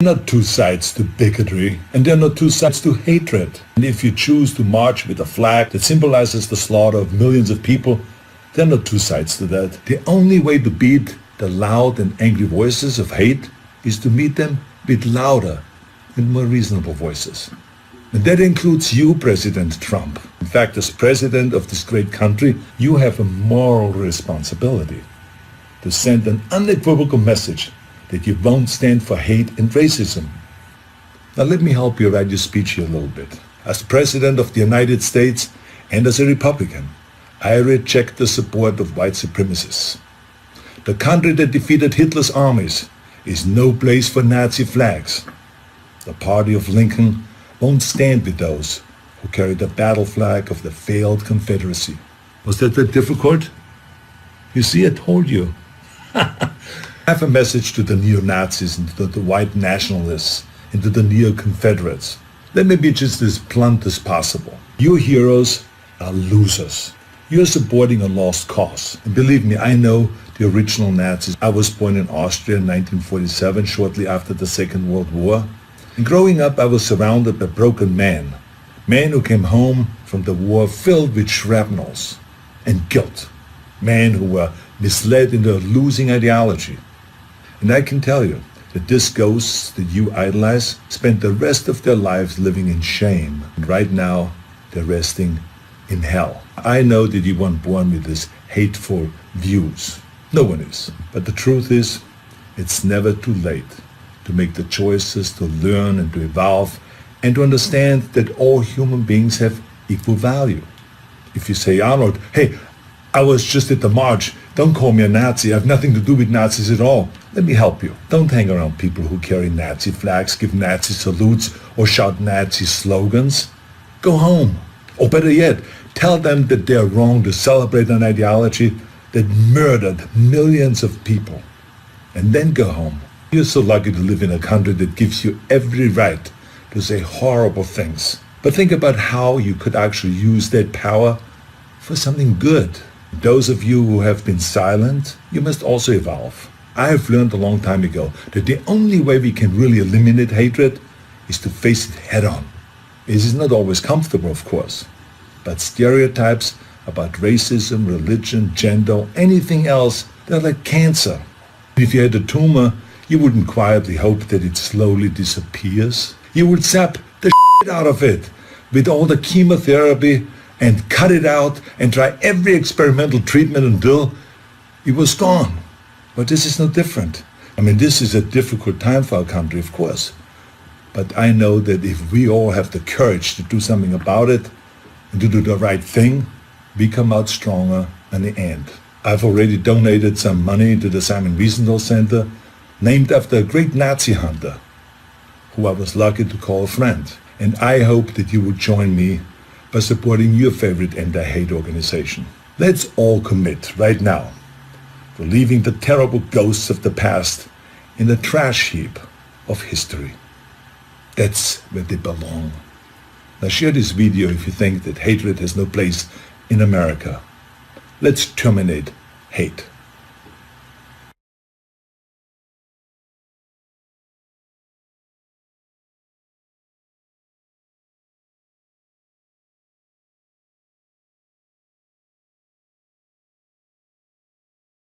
Not two sides to bigotry, and there are not two sides to hatred. And if you choose to march with a flag that symbolizes the slaughter of millions of people, there are not two sides to that. The only way to beat the loud and angry voices of hate is to meet them with louder and more reasonable voices. And that includes you, President Trump. In fact, as president of this great country, you have a moral responsibility to send an unequivocal message that you won't stand for hate and racism. Now let me help you write your speech here a little bit. As President of the United States and as a Republican, I reject the support of white supremacists. The country that defeated Hitler's armies is no place for Nazi flags. The party of Lincoln won't stand with those who carry the battle flag of the failed Confederacy. Was that difficult? You see, I told you. I have a message to the neo-Nazis and to the white nationalists and to the neo-Confederates. Let me be just as blunt as possible. Your heroes are losers. You're supporting a lost cause. And believe me, I know the original Nazis. I was born in Austria in 1947, shortly after the Second World War. And growing up, I was surrounded by broken men who came home from the war filled with shrapnels and guilt. Men who were misled into a losing ideology. And I can tell you that this ghosts that you idolize spent the rest of their lives living in shame. And right now, they're resting in hell. I know that you weren't born with these hateful views. No one is. But the truth is, it's never too late to make the choices, to learn and to evolve, and to understand that all human beings have equal value. If you say, Arnold, hey, I was just at the march. Don't call me a Nazi. I have nothing to do with Nazis at all. Let me help you. Don't hang around people who carry Nazi flags, give Nazi salutes, or shout Nazi slogans. Go home. Or better yet, tell them that they're wrong to celebrate an ideology that murdered millions of people. And then go home. You're so lucky to live in a country that gives you every right to say horrible things. But think about how you could actually use that power for something good. Those of you who have been silent, you must also evolve. I have learned a long time ago that the only way we can really eliminate hatred is to face it head on. It is not always comfortable, of course, but stereotypes about racism, religion, gender, anything else, they're like cancer. If you had a tumor, you wouldn't quietly hope that it slowly disappears. You would sap the shit out of it with all the chemotherapy and cut it out and try every experimental treatment until it was gone. But this is no different. I mean, this is a difficult time for our country, of course. But I know that if we all have the courage to do something about it and to do the right thing, we come out stronger in the end. I've already donated some money to the Simon Wiesenthal Center, named after a great Nazi hunter, who I was lucky to call a friend. And I hope that you will join me by supporting your favorite anti-hate organization. Let's all commit right now to leaving the terrible ghosts of the past in the trash heap of history. That's where they belong. Now share this video if you think that hatred has no place in America. Let's terminate hate.